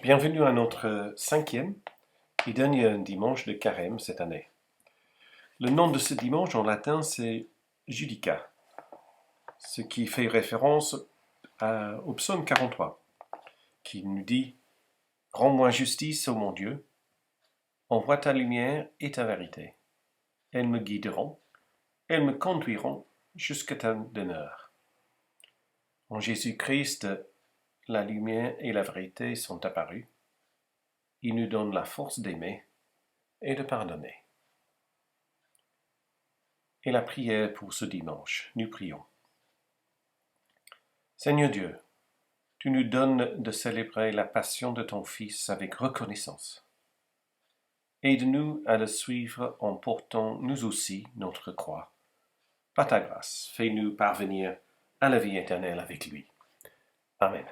Bienvenue à notre cinquième et dernier dimanche de Carême cette année. Le nom de ce dimanche en latin c'est Judica, ce qui fait référence au psaume 43, qui nous dit « Rends-moi justice, ô mon Dieu, envoie ta lumière et ta vérité. Elles me guideront, elles me conduiront jusqu'à ta demeure. » En Jésus-Christ, la lumière et la vérité sont apparues. Il nous donne la force d'aimer et de pardonner. Et la prière pour ce dimanche, nous prions. Seigneur Dieu, tu nous donnes de célébrer la passion de ton Fils avec reconnaissance. Aide-nous à le suivre en portant nous aussi notre croix. Par ta grâce, fais-nous parvenir à la vie éternelle avec lui. Amen.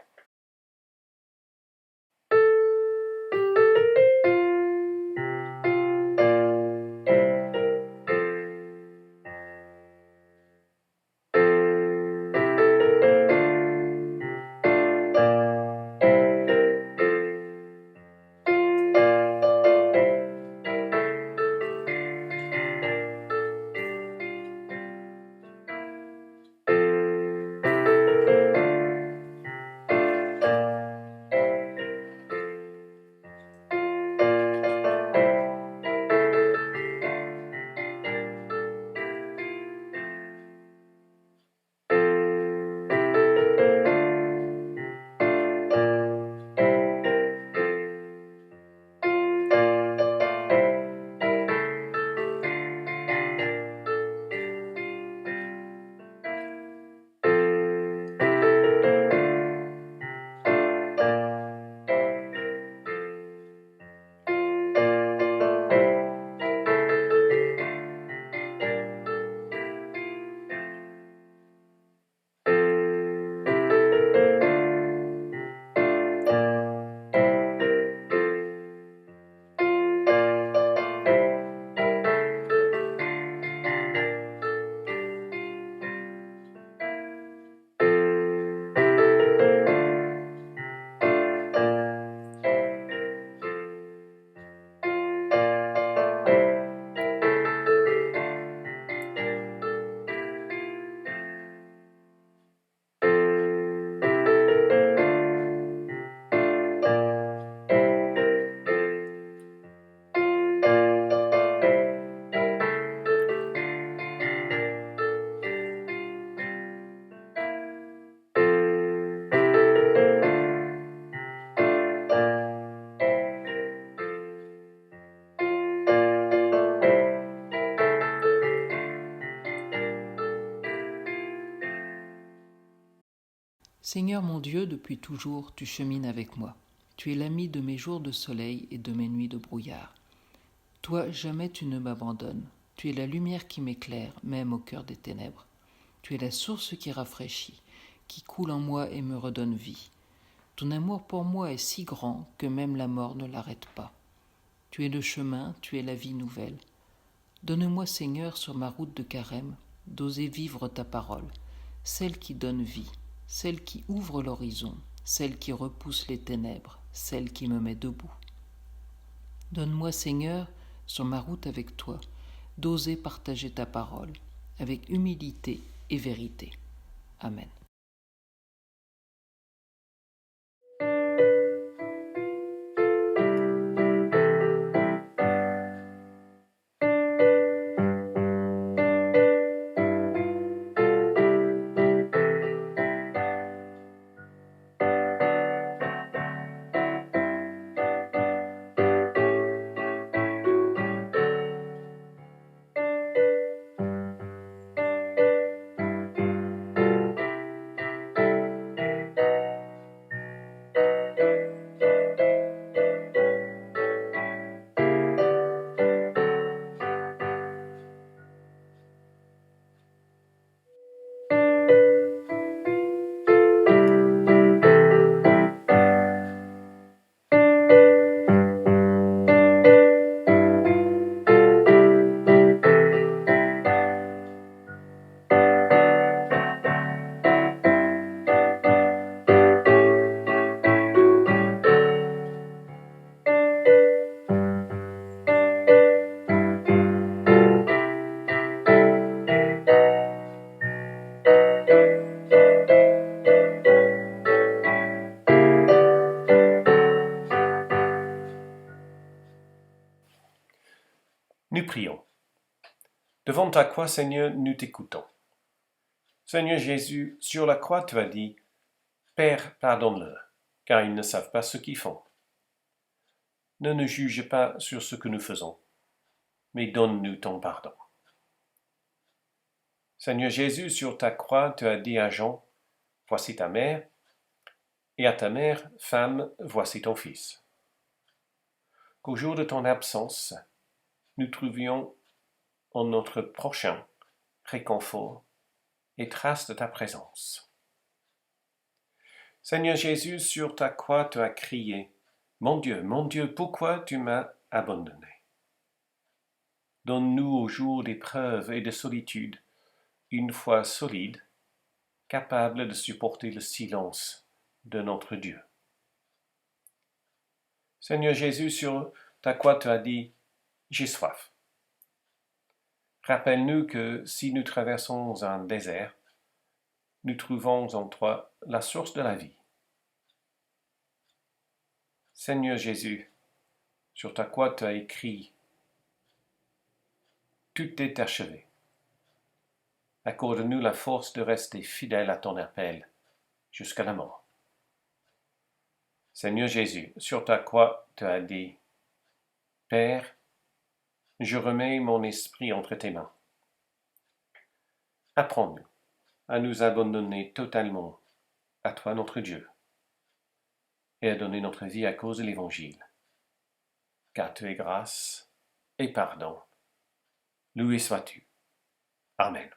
Seigneur mon Dieu, depuis toujours, tu chemines avec moi. Tu es l'ami de mes jours de soleil et de mes nuits de brouillard. Toi, jamais tu ne m'abandonnes. Tu es la lumière qui m'éclaire, même au cœur des ténèbres. Tu es la source qui rafraîchit, qui coule en moi et me redonne vie. Ton amour pour moi est si grand que même la mort ne l'arrête pas. Tu es le chemin, tu es la vie nouvelle. Donne-moi, Seigneur, sur ma route de Carême, d'oser vivre ta parole, celle qui donne vie, celle qui ouvre l'horizon, celle qui repousse les ténèbres, celle qui me met debout. Donne-moi, Seigneur, sur ma route avec toi, d'oser partager ta parole, avec humilité et vérité. Amen. Devant ta croix, Seigneur, nous t'écoutons. Seigneur Jésus, sur la croix, tu as dit, « Père, pardonne-leur, car ils ne savent pas ce qu'ils font. » Ne nous juge pas sur ce que nous faisons, mais donne-nous ton pardon. Seigneur Jésus, sur ta croix, tu as dit à Jean, « Voici ta mère », et à ta mère, « Femme, voici ton fils. » Qu'au jour de ton absence, nous trouvions en notre prochain réconfort et trace de ta présence. Seigneur Jésus, sur ta croix, tu as crié, « Mon Dieu, pourquoi tu m'as abandonné ?» Donne-nous au jour d'épreuve et de solitude une foi solide, capable de supporter le silence de notre Dieu. Seigneur Jésus, sur ta croix, tu as dit, « J'ai soif. » Rappelle-nous que si nous traversons un désert, nous trouvons en toi la source de la vie. Seigneur Jésus, sur ta croix tu as écrit « Tout est achevé ». Accorde-nous la force de rester fidèle à ton appel jusqu'à la mort. Seigneur Jésus, sur ta croix tu as dit « Père, je remets mon esprit entre tes mains. Apprends-nous à nous abandonner totalement à toi notre Dieu et à donner notre vie à cause de l'Évangile. Car tu es grâce et pardon. Loué sois-tu. Amen.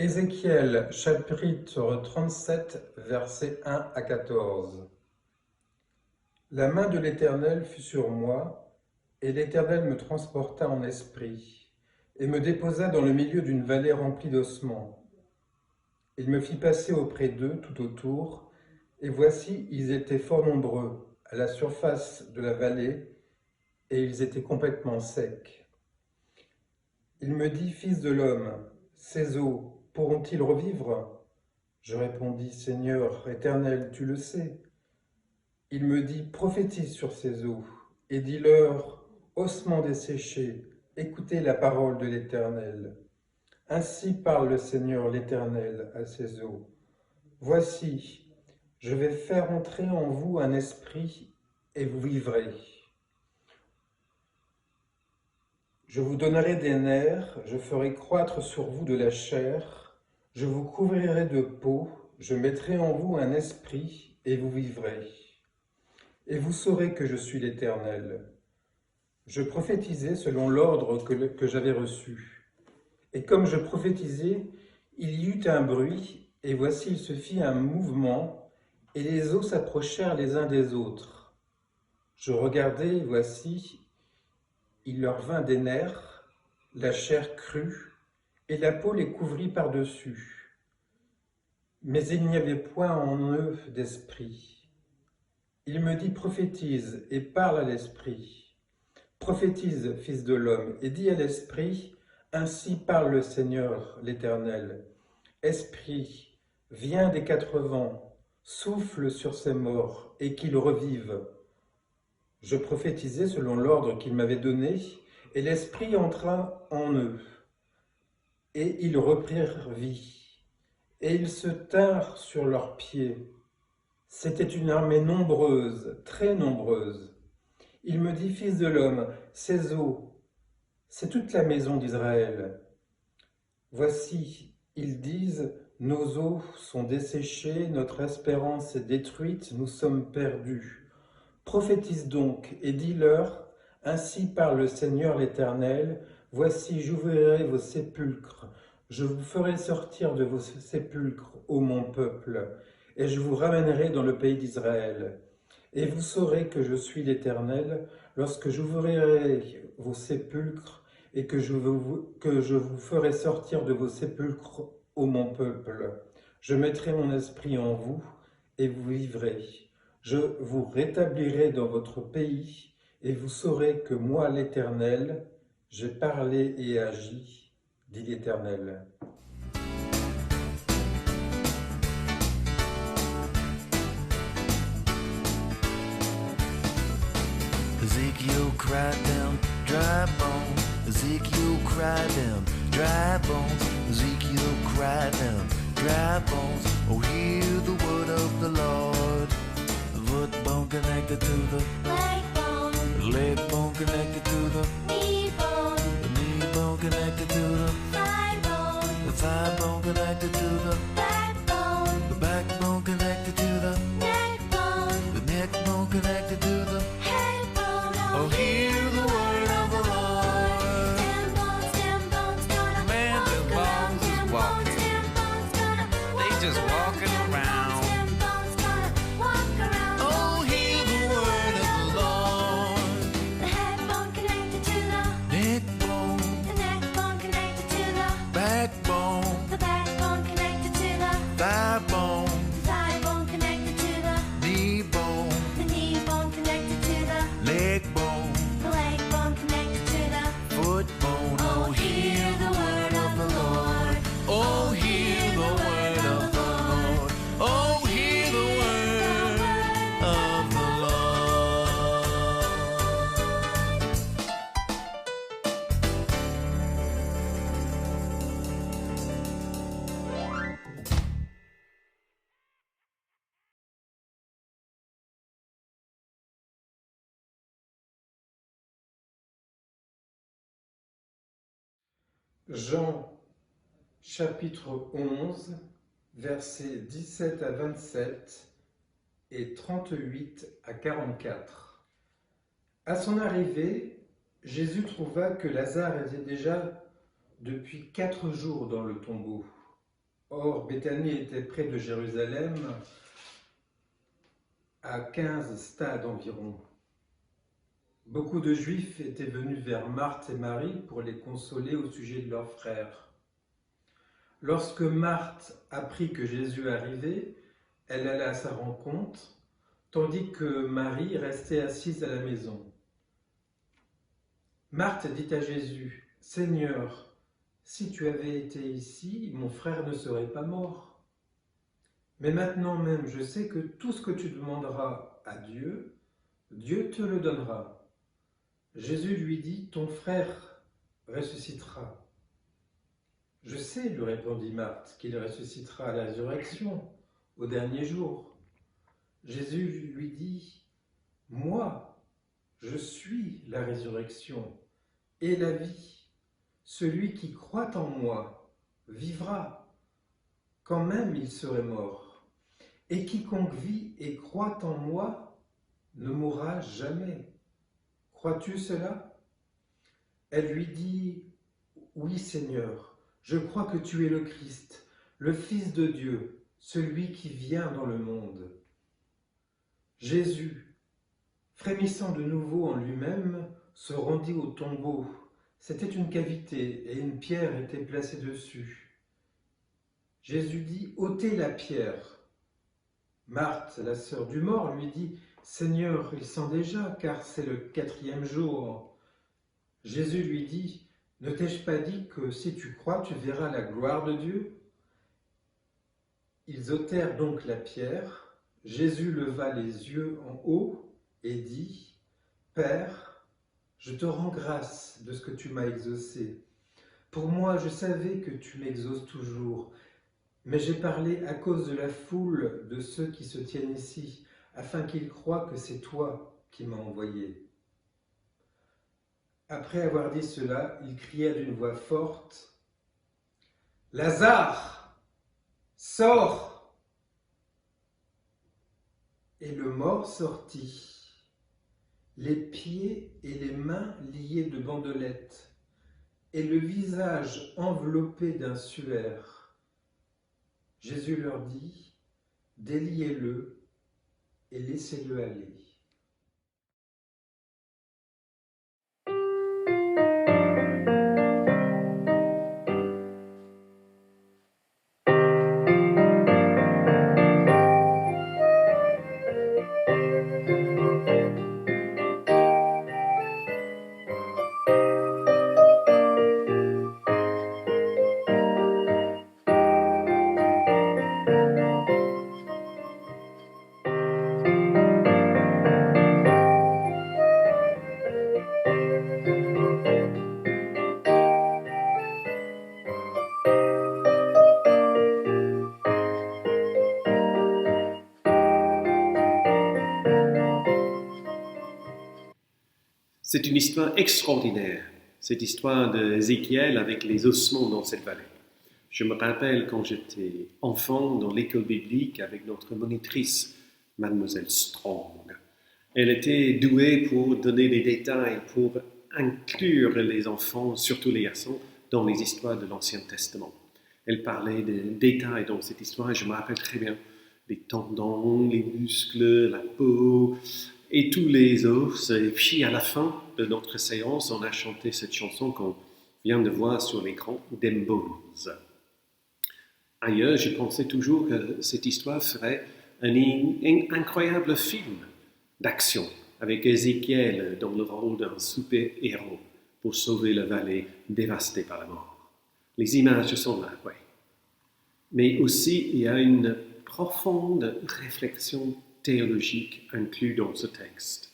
Ézéchiel chapitre 37, versets 1 à 14. La main de l'Éternel fut sur moi, et l'Éternel me transporta en esprit, et me déposa dans le milieu d'une vallée remplie d'ossements. Il me fit passer auprès d'eux tout autour, et voici, ils étaient fort nombreux à la surface de la vallée, et ils étaient complètement secs. Il me dit, « Fils de l'homme, ces eaux pourront-ils revivre ?» Je répondis, « Seigneur éternel, tu le sais. » Il me dit, « Prophétise sur ces eaux, et dis-leur, ossements desséchés, écoutez la parole de l'Éternel. Ainsi parle le Seigneur l'Éternel à ces eaux. Voici, je vais faire entrer en vous un esprit, et vous vivrez. Je vous donnerai des nerfs, je ferai croître sur vous de la chair, je vous couvrirai de peau, je mettrai en vous un esprit, et vous vivrez. Et vous saurez que je suis l'Éternel. Je prophétisais selon l'ordre que j'avais reçu. Et comme je prophétisais, il y eut un bruit, et voici il se fit un mouvement, et les eaux s'approchèrent les uns des autres. Je regardai, et voici, il leur vint des nerfs, la chair crut, et la peau les couvrit par-dessus. Mais il n'y avait point en eux d'esprit. Il me dit, prophétise et parle à l'esprit. Prophétise, fils de l'homme, et dis à l'esprit, ainsi parle le Seigneur l'Éternel. Esprit, viens des quatre vents, souffle sur ces morts, et qu'ils revivent. Je prophétisais selon l'ordre qu'il m'avait donné, et l'Esprit entra en eux, et ils reprirent vie. et ils se tinrent sur leurs pieds. C'était une armée nombreuse, très nombreuse. Il me dit, Fils de l'homme, ces eaux, c'est toute la maison d'Israël. Voici, ils disent, nos eaux sont desséchées, notre espérance est détruite, nous sommes perdus. Prophétise donc et dis-leur, ainsi parle le Seigneur l'Éternel, voici j'ouvrirai vos sépulcres, je vous ferai sortir de vos sépulcres, ô mon peuple, et je vous ramènerai dans le pays d'Israël. Et vous saurez que je suis l'Éternel lorsque j'ouvrirai vos sépulcres et que je vous ferai sortir de vos sépulcres, ô mon peuple. Je mettrai mon esprit en vous et vous vivrez. Je vous rétablirai dans votre pays et vous saurez que moi, l'Éternel, j'ai parlé et agi, dit l'Éternel. Ezekiel cried down, dry bones. Ezekiel cried down, dry bones. Ezekiel cried down, dry bones. Oh, hear the word of the Lord. The foot bone connected to the leg bone, the leg bone connected to the knee bone, knee bone connected to the thigh bone, thigh bone connected to the backbone, backbone connected to the neck bone, neck bone connected to the head bone. oh, hear the word of the Lord. Them bones gonna Man, them walk around. bones is walking. Them bones gonna They walk just around. walking around. Them bones gonna walk around. Oh, hear the word of the Lord. The head bone connected to Neck bone, the neck bone connected to backbone, the backbone connected to thigh bone, thigh bone connected to knee bone, the knee bone connected to leg bone, the leg bone connected to foot bone. Oh, hear the word of the Lord. Oh, hear the word of the Lord. Oh, hear the word of the Lord. Jean chapitre 11, versets 17 à 27 et 38 à 44. À son arrivée, Jésus trouva que Lazare était déjà depuis 4 jours dans le tombeau. Or, Béthanie était près de Jérusalem, à 15 stades environ. Beaucoup de Juifs étaient venus vers Marthe et Marie pour les consoler au sujet de leur frère. Lorsque Marthe apprit que Jésus arrivait, elle alla à sa rencontre, tandis que Marie restait assise à la maison. Marthe dit à Jésus, « Seigneur, si tu avais été ici, mon frère ne serait pas mort. Mais maintenant même, je sais que tout ce que tu demanderas à Dieu, Dieu te le donnera. » Jésus lui dit, « Ton frère ressuscitera. » « Je sais, lui répondit Marthe, qu'il ressuscitera à la résurrection, au dernier jour. » Jésus lui dit, « Moi, je suis la résurrection et la vie. Celui qui croit en moi vivra, quand même il serait mort. Et quiconque vit et croit en moi ne mourra jamais. Crois-tu cela ?» Elle lui dit, « Oui, Seigneur, je crois que tu es le Christ, le Fils de Dieu, celui qui vient dans le monde. » Jésus, frémissant de nouveau en lui-même, se rendit au tombeau. C'était une cavité et une pierre était placée dessus. Jésus dit, « ôtez la pierre. » Marthe, la sœur du mort, lui dit, « Seigneur, il sent déjà, car c'est le 4e jour. » Jésus lui dit, « Ne t'ai-je pas dit que si tu crois, tu verras la gloire de Dieu ?» Ils ôtèrent donc la pierre. Jésus leva les yeux en haut et dit, « Père, je te rends grâce de ce que tu m'as exaucé. Pour moi, je savais que tu m'exauces toujours, Mais j'ai parlé à cause de la foule de ceux qui se tiennent ici, afin qu'ils croient que c'est toi qui m'as envoyé. » Après avoir dit cela, il cria d'une voix forte, « Lazare, sors !» Et le mort sortit, les pieds et les mains liés de bandelettes, et le visage enveloppé d'un suaire. Jésus leur dit, « Déliez-le et laissez-le aller. » C'est une histoire extraordinaire, cette histoire d'Ézéchiel avec les ossements dans cette vallée. Je me rappelle quand j'étais enfant dans l'école biblique avec notre monitrice, Mademoiselle Strong. Elle était douée pour donner des détails, pour inclure les enfants, surtout les garçons, dans les histoires de l'Ancien Testament. Elle parlait des détails dans cette histoire et je me rappelle très bien les tendons, les muscles, la peau et tous les os. Et puis à la fin de notre séance, on a chanté cette chanson qu'on vient de voir sur l'écran, Them Bones. Ailleurs, je pensais toujours que cette histoire ferait un incroyable film d'action avec Ézéchiel dans le rôle d'un super-héros pour sauver la vallée dévastée par la mort. Les images sont là, oui. Mais aussi, il y a une profonde réflexion théologique inclue dans ce texte,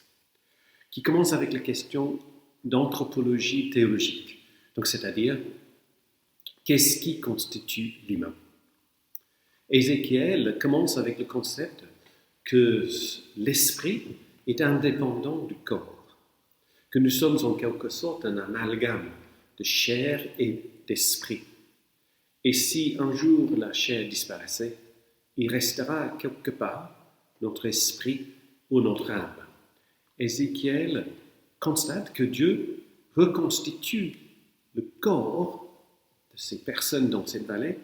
qui commence avec la question d'anthropologie théologique. Donc, c'est-à-dire, qu'est-ce qui constitue l'humain? Ézéchiel commence avec le concept que l'esprit est indépendant du corps, que nous sommes en quelque sorte un amalgame de chair et d'esprit. Et si un jour la chair disparaissait, il restera quelque part notre esprit ou notre âme. Ézéchiel constate que Dieu reconstitue le corps de ces personnes dans cette vallée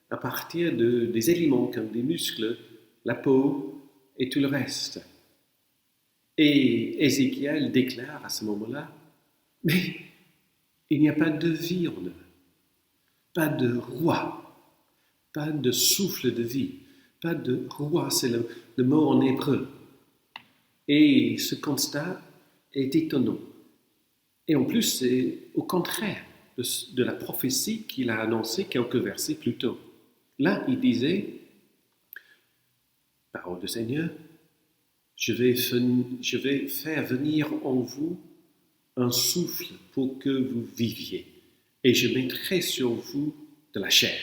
à partir des éléments comme les muscles, la peau et tout le reste. Et Ézéchiel déclare à ce moment-là, mais il n'y a pas de vie en eux, pas de roi, pas de souffle de vie, pas de roi, c'est le mot en hébreu. Et ce constat est étonnant. Et en plus, c'est au contraire de la prophétie qu'il a annoncée quelques versets plus tôt. Là, il disait, parole du Seigneur, je vais faire venir en vous un souffle pour que vous viviez, et je mettrai sur vous de la chair.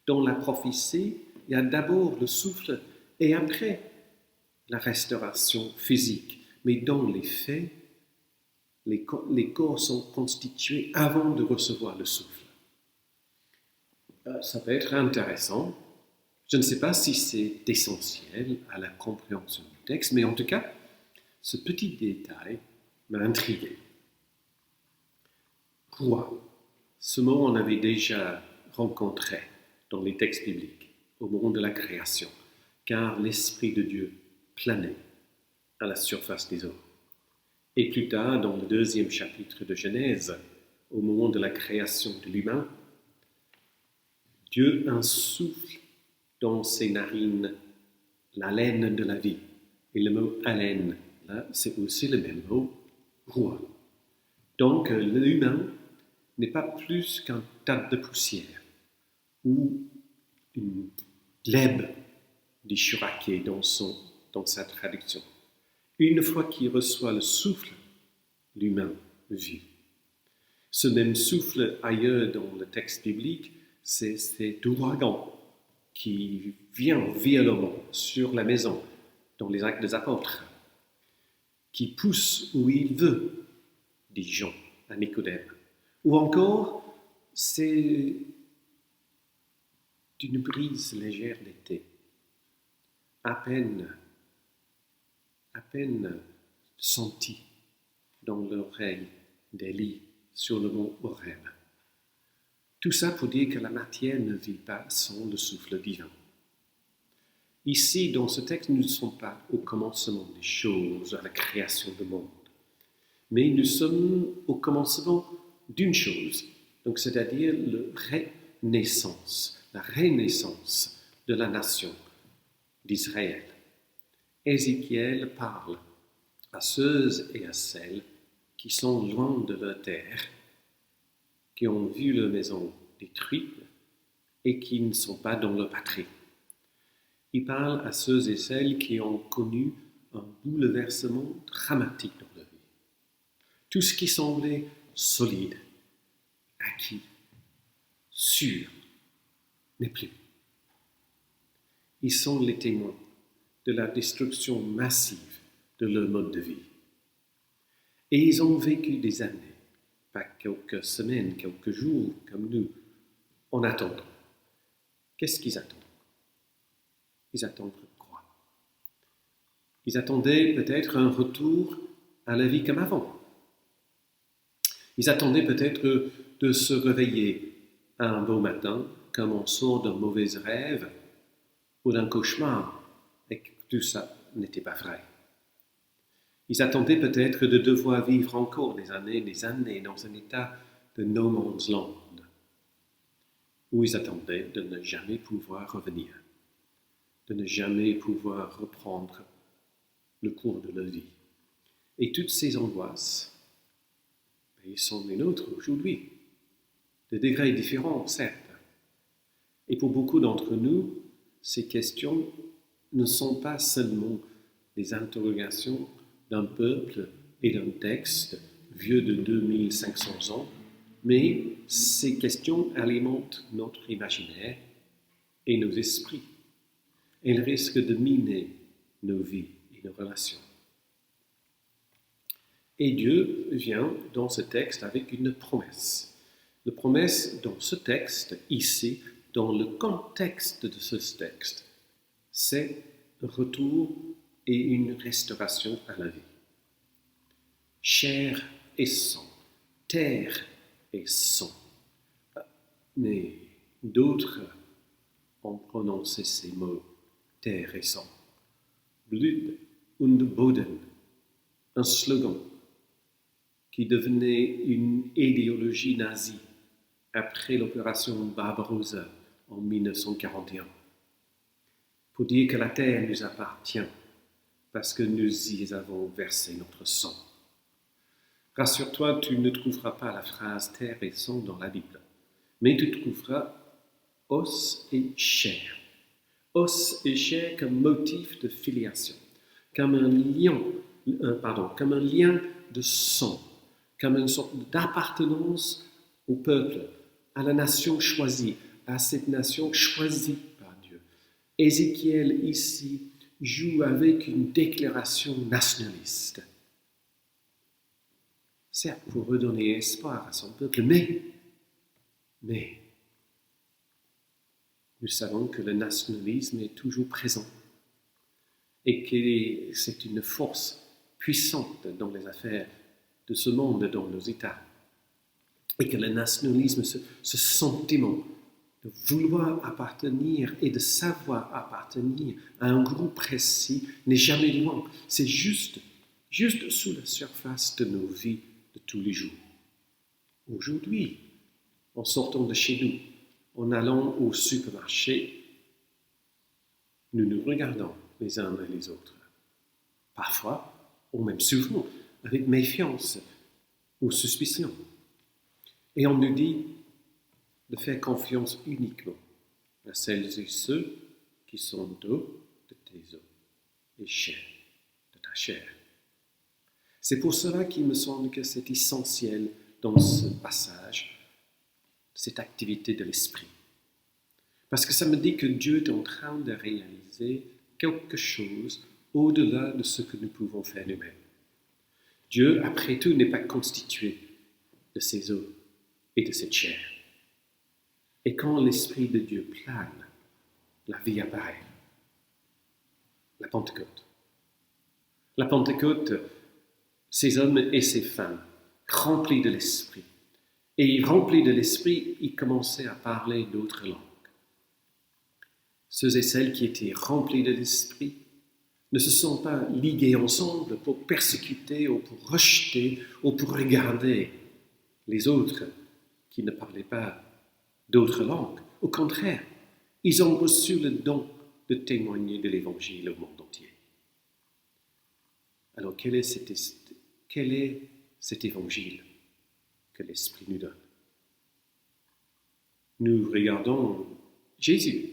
Dans la prophétie, il y a d'abord le souffle et après la restauration physique. Mais dans les faits, les corps sont constitués avant de recevoir le souffle. Ça peut être intéressant. Je ne sais pas si c'est essentiel à la compréhension du texte, mais en tout cas, ce petit détail m'a intrigué. Roi, ce mot on avait déjà rencontré dans les textes bibliques au moment de la création, car l'Esprit de Dieu planait à la surface des eaux. Et plus tard, dans le 2e chapitre de Genèse, au moment de la création de l'humain, Dieu insouffle dans ses narines l'haleine de la vie. Et le mot haleine, là, c'est aussi le même mot, roi. Donc, l'humain n'est pas plus qu'un tas de poussière ou une glèbe, dit Chouraqui dans sa traduction. Une fois qu'il reçoit le souffle, l'humain vit. Ce même souffle, ailleurs dans le texte biblique, C'est cet ouragan qui vient violemment sur la maison dans les Actes des Apôtres, qui pousse où il veut, dit Jean à Nicodème. Ou encore, c'est une brise légère d'été, à peine sentie dans l'oreille d'Élie sur le mont Horeb. Tout ça pour dire que la matière ne vit pas sans le souffle divin. Ici, dans ce texte, nous ne sommes pas au commencement des choses, à la création du monde, mais nous sommes au commencement d'une chose, donc c'est-à-dire la renaissance de la nation d'Israël. Ézéchiel parle à ceux et à celles qui sont loin de leur terre, qui ont vu leur maison détruite et qui ne sont pas dans leur patrie. Il parle à ceux et celles qui ont connu un bouleversement dramatique dans leur vie. Tout ce qui semblait solide, acquis, sûr, n'est plus. Ils sont les témoins de la destruction massive de leur mode de vie. Et ils ont vécu des années, pas quelques semaines, quelques jours, comme nous, en attendant. Qu'est-ce qu'ils attendent? Ils attendent quoi? Ils attendaient peut-être un retour à la vie comme avant. Ils attendaient peut-être de se réveiller un beau matin, comme on sort d'un mauvais rêve ou d'un cauchemar, et que tout ça n'était pas vrai. Ils attendaient peut-être de devoir vivre encore des années dans un état de no man's land, où ils attendaient de ne jamais pouvoir revenir, de ne jamais pouvoir reprendre le cours de leur vie. Et toutes ces angoisses, ils sont les nôtres aujourd'hui, de degrés différents, certes. Et pour beaucoup d'entre nous, ces questions ne sont pas seulement des interrogations d'un peuple et d'un texte vieux de 2500 ans, mais ces questions alimentent notre imaginaire et nos esprits. Elles risquent de miner nos vies et nos relations. Et Dieu vient dans ce texte avec une promesse. La promesse dans ce texte, ici, dans le contexte de ce texte, c'est un retour et une restauration à la vie. Chair et sang, terre et sang. Mais d'autres ont prononcé ces mots, terre et sang. Blut und Boden, un slogan qui devenait une idéologie nazie après l'opération Barbarossa en 1941, pour dire que la terre nous appartient parce que nous y avons versé notre sang. Rassure-toi, tu ne trouveras pas la phrase « terre et sang » dans la Bible, mais tu trouveras « os et chair ». Os et chair comme motif de filiation, comme un lien de sang, comme une sorte d'appartenance au peuple, à la nation choisie, à cette nation choisie par Dieu. Ézéchiel ici joue avec une déclaration nationaliste. Certes, pour redonner espoir à son peuple, mais nous savons que le nationalisme est toujours présent et que c'est une force puissante dans les affaires de ce monde, dans nos États. Et que le nationalisme, ce sentiment de vouloir appartenir et de savoir appartenir à un groupe précis n'est jamais loin. C'est juste sous la surface de nos vies de tous les jours. Aujourd'hui, en sortant de chez nous, en allant au supermarché, nous nous regardons les uns et les autres. Parfois, ou même souvent, avec méfiance ou suspicion. Et on nous dit de faire confiance uniquement à celles et ceux qui sont d'eau de tes os et chair de ta chair. C'est pour cela qu'il me semble que c'est essentiel dans ce passage, cette activité de l'esprit, Parce que ça me dit que Dieu est en train de réaliser quelque chose au-delà de ce que nous pouvons faire nous-mêmes. Dieu, après tout, n'est pas constitué de ces os et de cette chair. Et quand l'Esprit de Dieu plane, la vie apparaît. La Pentecôte. La Pentecôte, ces hommes et ces femmes, remplis de l'Esprit. Et remplis de l'Esprit, ils commençaient à parler d'autres langues. Ceux et celles qui étaient remplis de l'Esprit ne se sont pas ligués ensemble pour persécuter ou pour rejeter ou pour regarder les autres qui ne parlaient pas d'autres langues. Au contraire, ils ont reçu le don de témoigner de l'Évangile au monde entier. Alors quel est cet Évangile que l'Esprit nous donne? Nous regardons Jésus.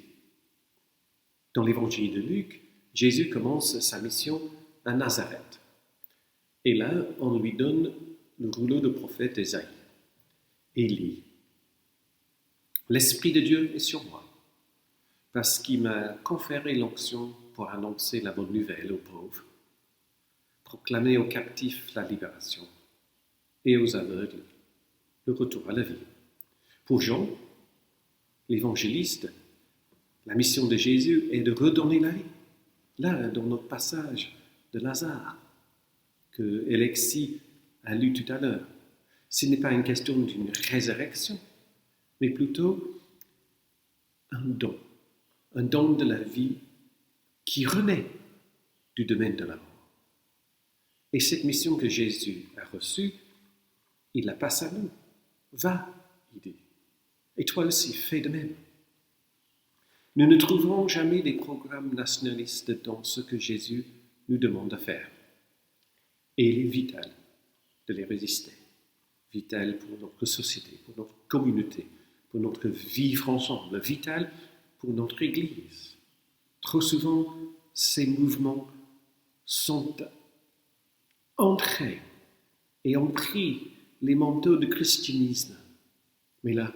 Dans l'Évangile de Luc, Jésus commence sa mission à Nazareth. Et là, on lui donne le rouleau de prophète Ésaïe. Et il lit: L'Esprit de Dieu est sur moi, parce qu'il m'a conféré l'onction pour annoncer la bonne nouvelle aux pauvres, proclamer aux captifs la libération et aux aveugles le retour à la vie. Pour Jean, l'évangéliste, la mission de Jésus est de redonner la vie. Là, dans notre passage de Lazare, que Alexis a lu tout à l'heure, ce n'est pas une question d'une résurrection, mais plutôt un don de la vie qui renaît du domaine de la mort. Et cette mission que Jésus a reçue, il la passe à nous. Va, il dit. Et toi aussi, fais de même. Nous ne trouverons jamais des programmes nationalistes dans ce que Jésus nous demande de faire. Et il est vital de les résister. Vital pour notre société, pour notre communauté, pour notre vivre ensemble, vital pour notre Église. Trop souvent, ces mouvements sont entrés et ont pris les manteaux de christianisme. Mais là,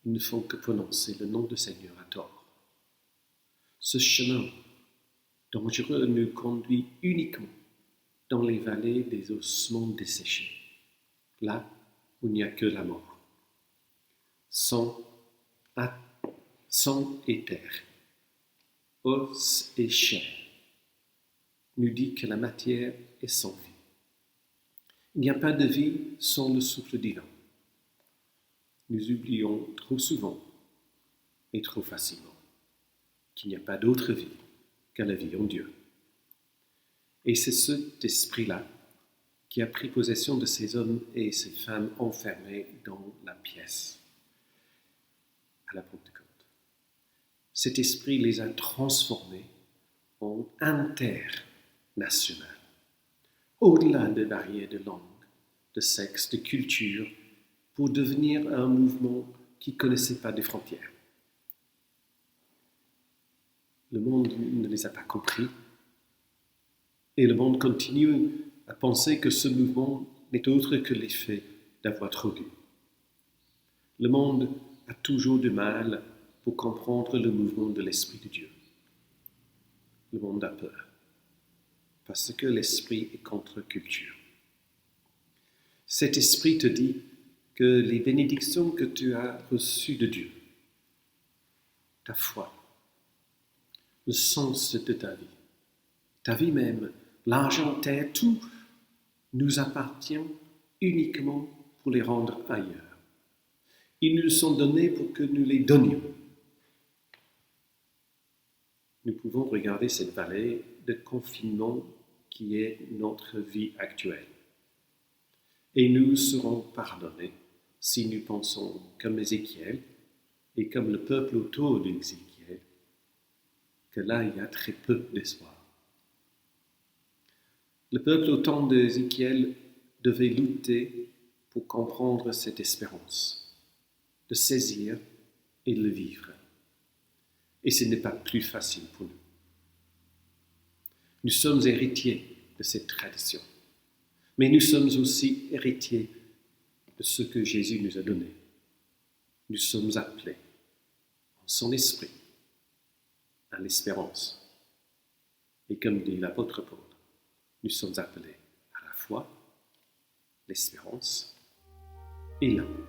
ils ne font que prononcer le nom du Seigneur à tort. Ce chemin dangereux nous conduit uniquement dans les vallées des ossements desséchés, là où il n'y a que la mort. Sang et terre, os et chair, nous dit que la matière est sans vie. Il n'y a pas de vie sans le souffle divin. Nous oublions trop souvent et trop facilement qu'il n'y a pas d'autre vie qu'à la vie en Dieu. Et c'est cet esprit-là qui a pris possession de ces hommes et ces femmes enfermés dans la pièce à la Pentecôte. Cet esprit les a transformés en international, au-delà des barrières de langue, de sexe, de culture, pour devenir un mouvement qui ne connaissait pas de frontières. Le monde ne les a pas compris et le monde continue à penser que ce mouvement n'est autre que l'effet d'avoir trop lu. Le monde a toujours du mal pour comprendre le mouvement de l'Esprit de Dieu. Le monde a peur parce que l'Esprit est contre-culture. Cet Esprit te dit que les bénédictions que tu as reçues de Dieu, ta foi, le sens de ta vie même, l'argent, terre, tout nous appartient uniquement pour les rendre ailleurs. Ils nous sont donnés pour que nous les donnions. Nous pouvons regarder cette vallée de confinement qui est notre vie actuelle. Et nous serons pardonnés si nous pensons comme Ézéchiel et comme le peuple autour d'Ézéchiel, que là il y a très peu d'espoir. Le peuple au temps d'Ézéchiel devait lutter pour comprendre cette espérance, de saisir et de le vivre. Et ce n'est pas plus facile pour nous. Nous sommes héritiers de cette tradition, mais nous sommes aussi héritiers de ce que Jésus nous a donné. Nous sommes appelés son esprit à l'espérance. Et comme dit l'apôtre Paul, nous sommes appelés à la foi, l'espérance et l'amour.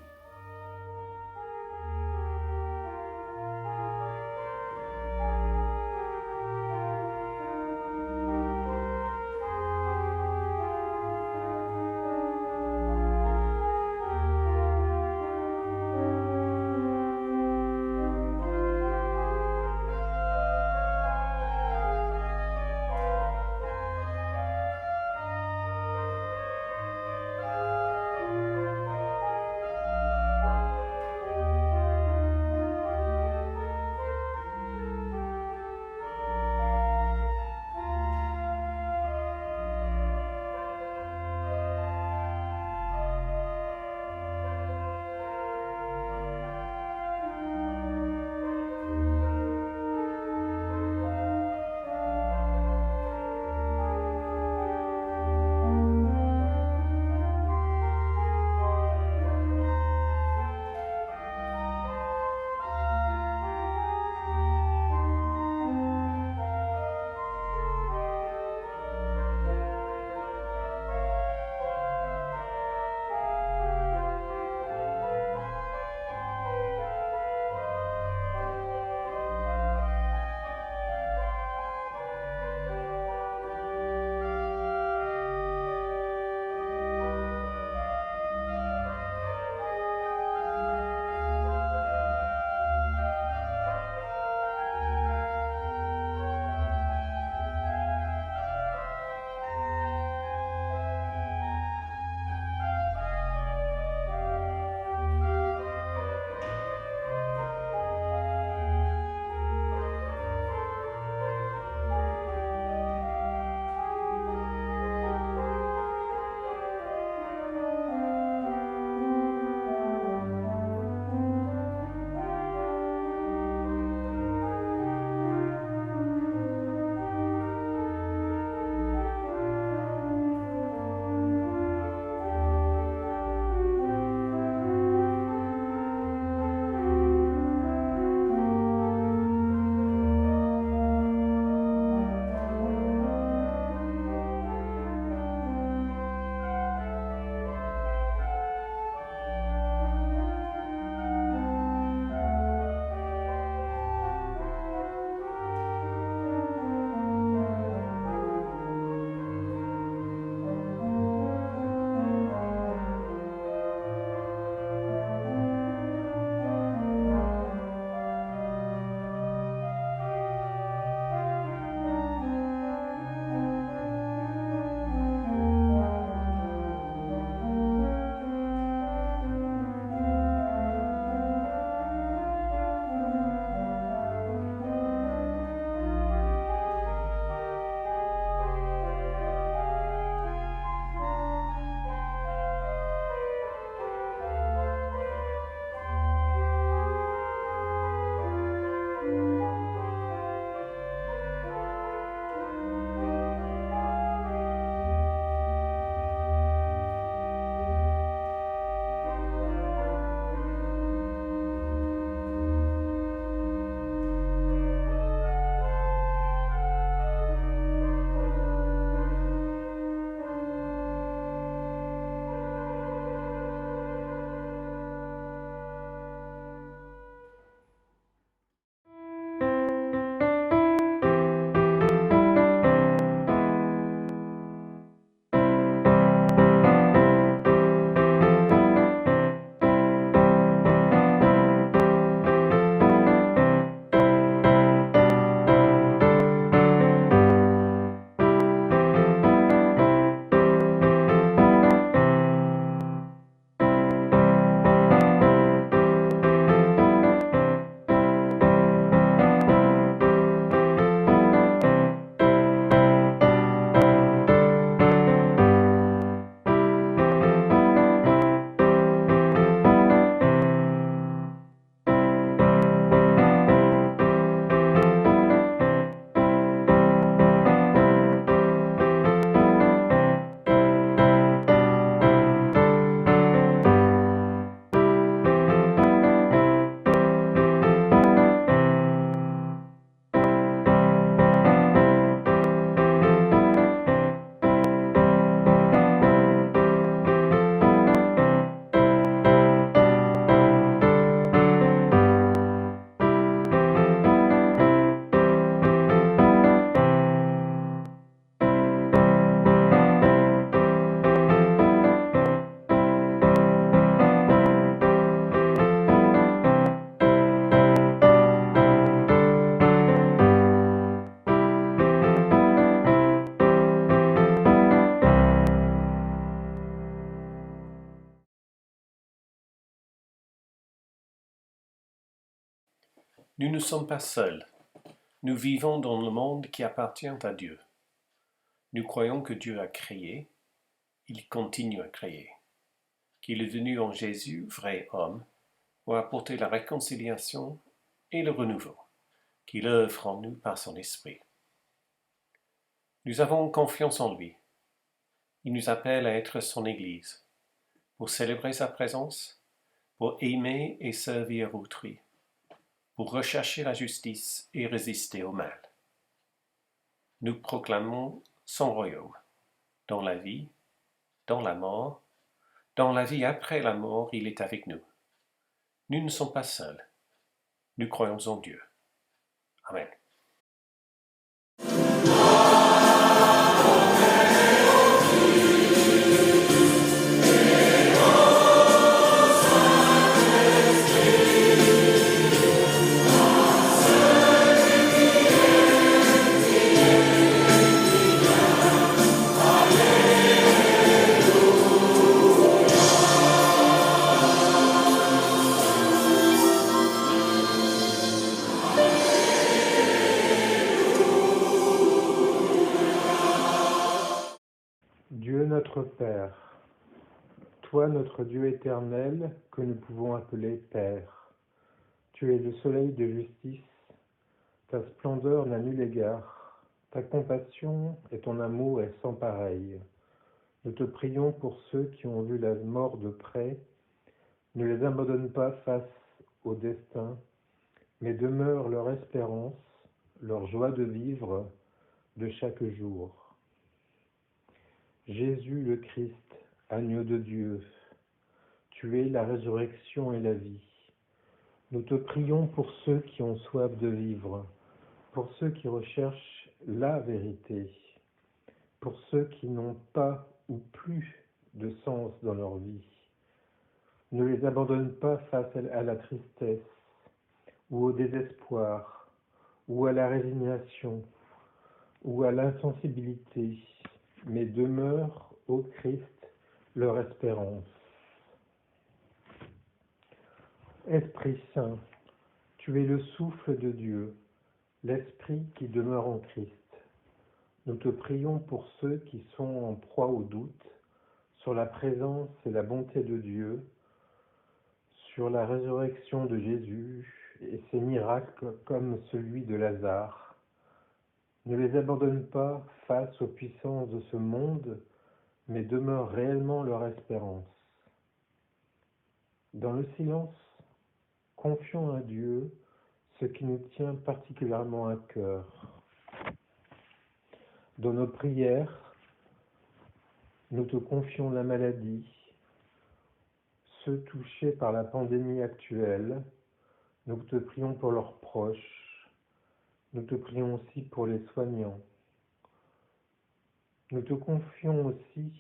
Nous ne sommes pas seuls. Nous vivons dans le monde qui appartient à Dieu. Nous croyons que Dieu a créé, il continue à créer, qu'il est venu en Jésus, vrai homme, pour apporter la réconciliation et le renouveau, qu'il œuvre en nous par son esprit. Nous avons confiance en lui. Il nous appelle à être son Église, pour célébrer sa présence, pour aimer et servir autrui, pour rechercher la justice et résister au mal. Nous proclamons son royaume, dans la vie, dans la mort, dans la vie après la mort, il est avec nous. Nous ne sommes pas seuls. Nous croyons en Dieu. Amen. Dieu notre Père, toi notre Dieu éternel que nous pouvons appeler Père, tu es le soleil de justice, ta splendeur n'a nul égard, ta compassion et ton amour est sans pareil. Nous te prions pour ceux qui ont vu la mort de près, ne les abandonne pas face au destin, mais demeure leur espérance, leur joie de vivre de chaque jour. Jésus le Christ, agneau de Dieu, tu es la résurrection et la vie. Nous te prions pour ceux qui ont soif de vivre, pour ceux qui recherchent la vérité, pour ceux qui n'ont pas ou plus de sens dans leur vie. Ne les abandonne pas face à la tristesse, ou au désespoir, ou à la résignation, ou à l'insensibilité, mais demeure, ô Christ, leur espérance. Esprit Saint, tu es le souffle de Dieu, l'Esprit qui demeure en Christ. Nous te prions pour ceux qui sont en proie au doute, sur la présence et la bonté de Dieu, sur la résurrection de Jésus et ses miracles comme celui de Lazare. Ne les abandonne pas face aux puissances de ce monde, mais demeure réellement leur espérance. Dans le silence, confions à Dieu ce qui nous tient particulièrement à cœur. Dans nos prières, nous te confions la maladie, ceux touchés par la pandémie actuelle, nous te prions pour leurs proches, nous te prions aussi pour les soignants. Nous te confions aussi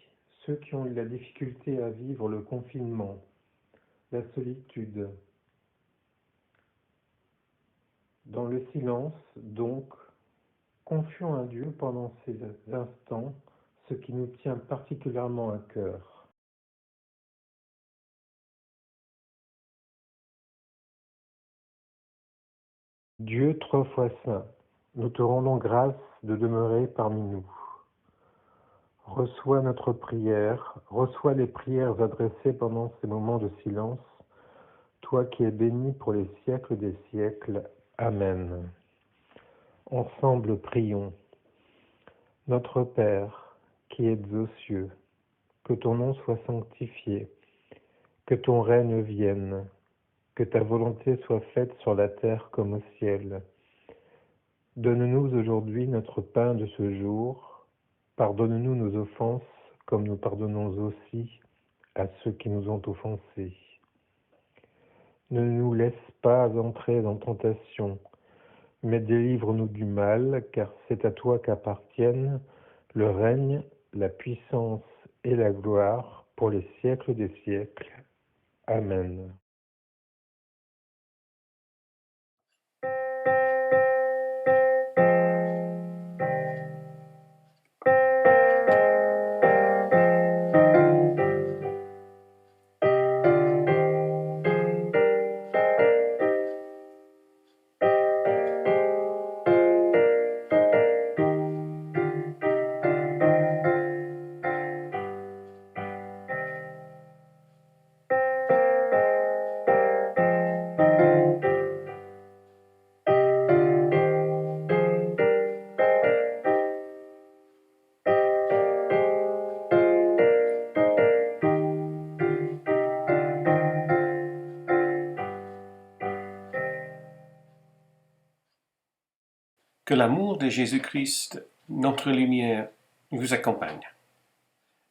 ceux qui ont eu la difficulté à vivre le confinement, la solitude. Dans le silence, donc, confions à Dieu pendant ces instants ce qui nous tient particulièrement à cœur. Dieu trois fois saint, nous te rendons grâce de demeurer parmi nous. Reçois notre prière, reçois les prières adressées pendant ces moments de silence, toi qui es béni pour les siècles des siècles. Amen. Ensemble prions. Notre Père, qui es aux cieux, que ton nom soit sanctifié, que ton règne vienne, que ta volonté soit faite sur la terre comme au ciel. Donne-nous aujourd'hui notre pain de ce jour. Pardonne-nous nos offenses, comme nous pardonnons aussi à ceux qui nous ont offensés. Ne nous laisse pas entrer dans tentation, mais délivre-nous du mal, car c'est à toi qu'appartiennent le règne, la puissance et la gloire pour les siècles des siècles. Amen. Que l'amour de Jésus-Christ, notre lumière, vous accompagne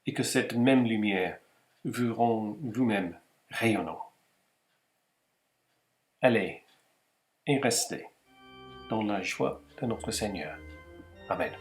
et que cette même lumière vous rend vous-même rayonnant. Allez et restez dans la joie de notre Seigneur. Amen.